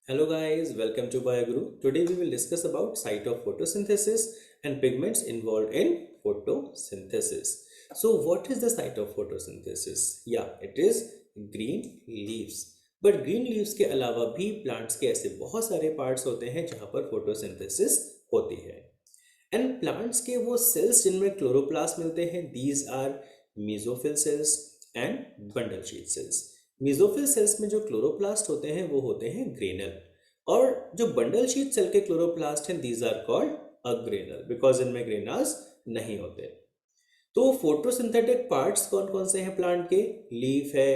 Hello guys, welcome to BIOGURU. Today we will discuss about site of photosynthesis and pigments involved in photosynthesis. So what is the site of photosynthesis? Yeah, it is green leaves. But green leaves के अलावा भी plants के ऐसे बहुत सारे parts होते हैं जहाँ पर photosynthesis होती है. And plants के वो cells जिनमें chloroplast मिलते हैं, these are mesophyll cells and bundle sheath cells. Mesophyll cells में जो क्लोरोप्लास्ट होते हैं वो होते हैं ग्रेनल, और जो बंडल शीट सेल के क्लोरोप्लास्ट हैं दीज आर कॉल्ड अग्रेनल बिकॉज इनमें ग्रेनास नहीं होते. तो फोटोसिंथेटिक पार्ट्स कौन कौन से हैं प्लांट के? लीफ है,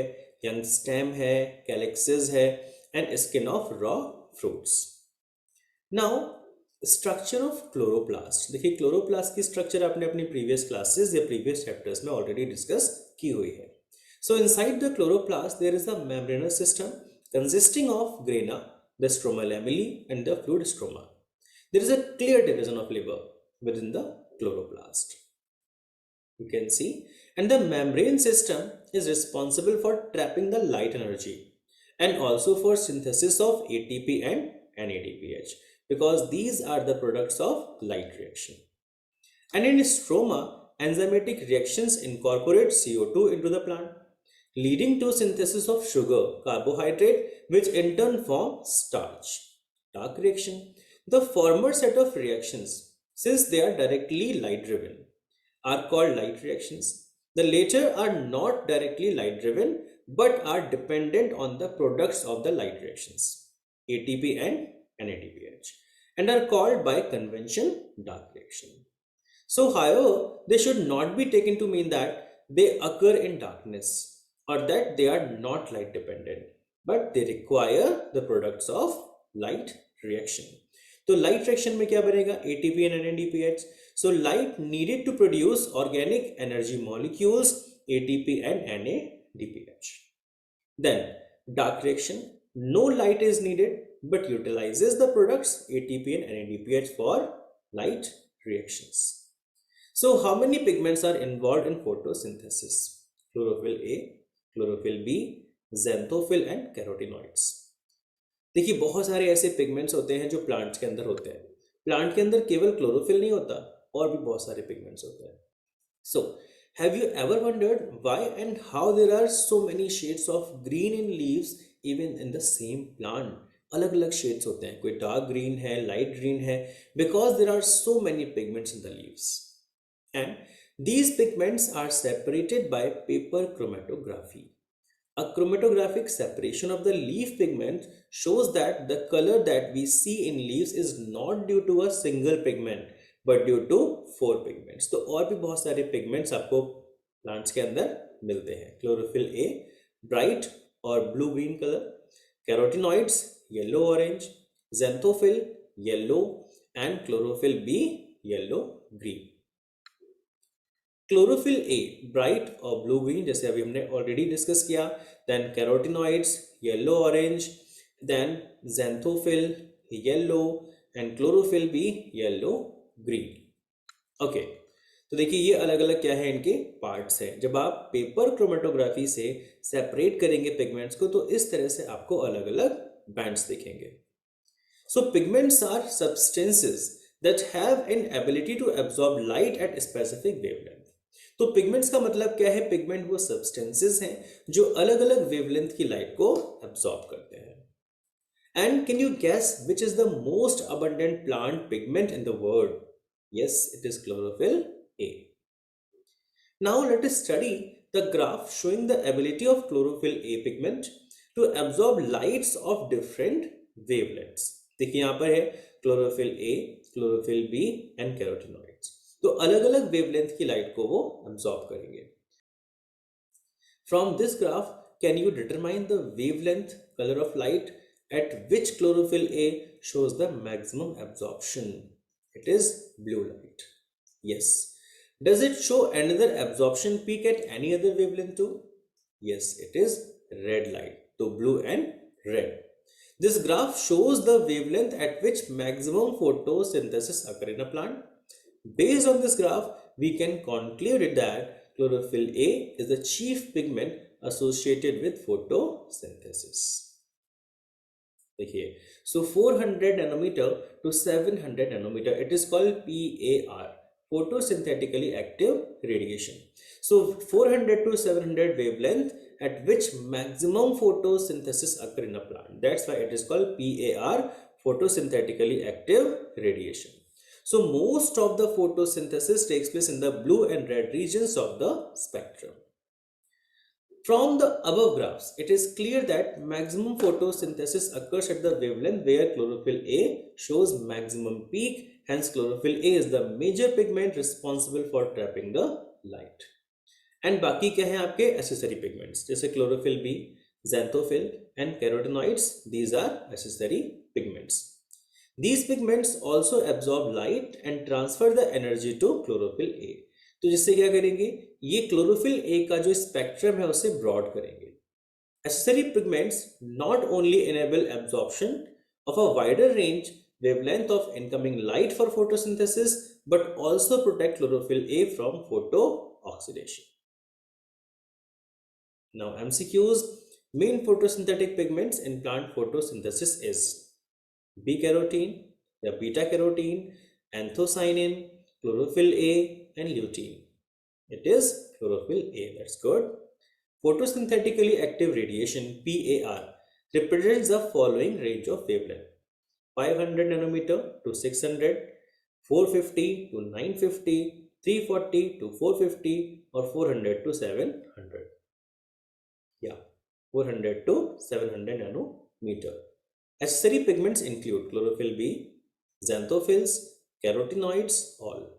यंग स्टेम है, कैलिक्सेस है and skin of raw fruits. Now structure of chloroplast. देखिए क्लोरोप्लास्ट की स्ट्रक्चर आपने अपनी प्रीवियस क्लासेस या प्रीवियस चैप्टर्स में ऑलरेडी डिस्कस की हुई है. So inside the chloroplast there is a membranous system consisting of grana, the stroma lamellae and the fluid stroma. There is a clear division of labor within the chloroplast. You can see, and the membrane system is responsible for trapping the light energy and also for synthesis of ATP and NADPH because these are the products of light reaction. And in stroma, enzymatic reactions incorporate CO2 into the plant, leading to synthesis of sugar, carbohydrate, which in turn form starch. Dark reaction. The former set of reactions, since they are directly light driven, are called light reactions. The later are not directly light driven but are dependent on the products of the light reactions, ATP and NADPH, and are called by convention dark reaction. So, however, they should not be taken to mean that they occur in darkness or that they are not light dependent, but they require the products of light reaction. तो light reaction में क्या बनेगा? ATP and NADPH. So light needed to produce organic energy molecules ATP and NADPH. Then dark reaction, no light is needed but utilizes the products ATP and NADPH for light reactions. So how many pigments are involved in photosynthesis? Chlorophyll A, chlorophyll B, xanthophyll and carotenoids. देखिए बहुत सारे ऐसे pigments होते हैं जो plants के अंदर होते हैं. प्लांट के अंदर केवल क्लोरोफिल नहीं होता, और भी बहुत सारे पिगमेंट्स होते हैं. So have you ever wondered why and how there are so many shades of green in leaves even in the same plant? अलग अलग शेड्स होते हैं, कोई डार्क ग्रीन है, लाइट ग्रीन है, because there are so many pigments in the leaves. And these pigments are separated by paper chromatography. A chromatographic separation of the leaf pigment shows that the color that we see in leaves is not due to a single pigment but due to 4 pigments. तो और भी बहुत सारे pigments आपको plants के अंदर मिलते हैं. Chlorophyll A bright और blue green color, carotenoids yellow orange, xanthophyll yellow and chlorophyll B yellow green. Chlorophyll A bright और ब्लू ग्रीन जैसे अभी हमने ऑलरेडी डिस्कस किया. Then carotenoids yellow orange, then xanthophyll yellow and chlorophyll भी yellow green. Okay, तो देखिए ये अलग अलग क्या है, इनके पार्ट्स हैं. जब आप पेपर क्रोमेटोग्राफी से सेपरेट करेंगे पिगमेंट्स को तो इस तरह से आपको अलग अलग बैंड्स दिखेंगे. So pigments are substances that have an ability to absorb light at specific wavelength. तो पिगमेंट्स का मतलब क्या है? पिगमेंट वो सब्सटेंसेस हैं जो अलग अलग वेवलेंथ की लाइट को एब्सॉर्ब करते हैं. And can you guess which is the most abundant plant pigment in the world? Yes, it is chlorophyll A. Now let us study the graph showing the ability of chlorophyll A pigment to absorb lights of different wavelengths. देखिए यहां पर है chlorophyll A, chlorophyll B and carotenoids. तो अलग अलग wavelength की light को वो एब्सॉर्ब करेंगे. From this graph can you determine the wavelength colour of light at which chlorophyll A shows the maximum absorption? It is blue light. Yes. Does it show another absorption peak at any other wavelength too? Yes, it is red light. तो blue and red. This graph shows the wavelength at which maximum photosynthesis occurs in a plant. Based on this graph, we can conclude that chlorophyll A is the chief pigment associated with photosynthesis. देखिए, so 400 nanometer to 700 nanometer, it is called PAR, photosynthetically active radiation. So 400 to 700 wavelength at which maximum photosynthesis occur in a plant. That's why it is called PAR, photosynthetically active radiation. So most of the photosynthesis takes place in the blue and red regions of the spectrum. From the above graphs, it is clear that maximum photosynthesis occurs at the wavelength where chlorophyll A shows maximum peak. Hence, chlorophyll A is the major pigment responsible for trapping the light. And बाकी क्या है आपके accessory pigments जैसे chlorophyll B, xanthophyll and carotenoids. These are accessory pigments. These pigments also absorb light and transfer the energy to chlorophyll A. तो जिससे क्या करेंगे, ये क्लोरोफिल ए का जो स्पेक्ट्रम है उसे ब्रॉड करेंगे. Accessory pigments not only enable absorption of a wider range wavelength of incoming light for photosynthesis but also protect chlorophyll A from photooxidation. Now MCQs. Main photosynthetic pigments in plant photosynthesis is B-carotene, या beta-carotene, anthocyanin, chlorophyll A and lutein. It is chlorophyll A. That's good. Photosynthetically active radiation PAR represents the following range of wavelength: 500 nanometer to 600, 450 to 950, 340 to 450 or 400 to 700. Yeah, 400 to 700 nanometer. Accessory pigments include chlorophyll B, xanthophylls, carotenoids, all.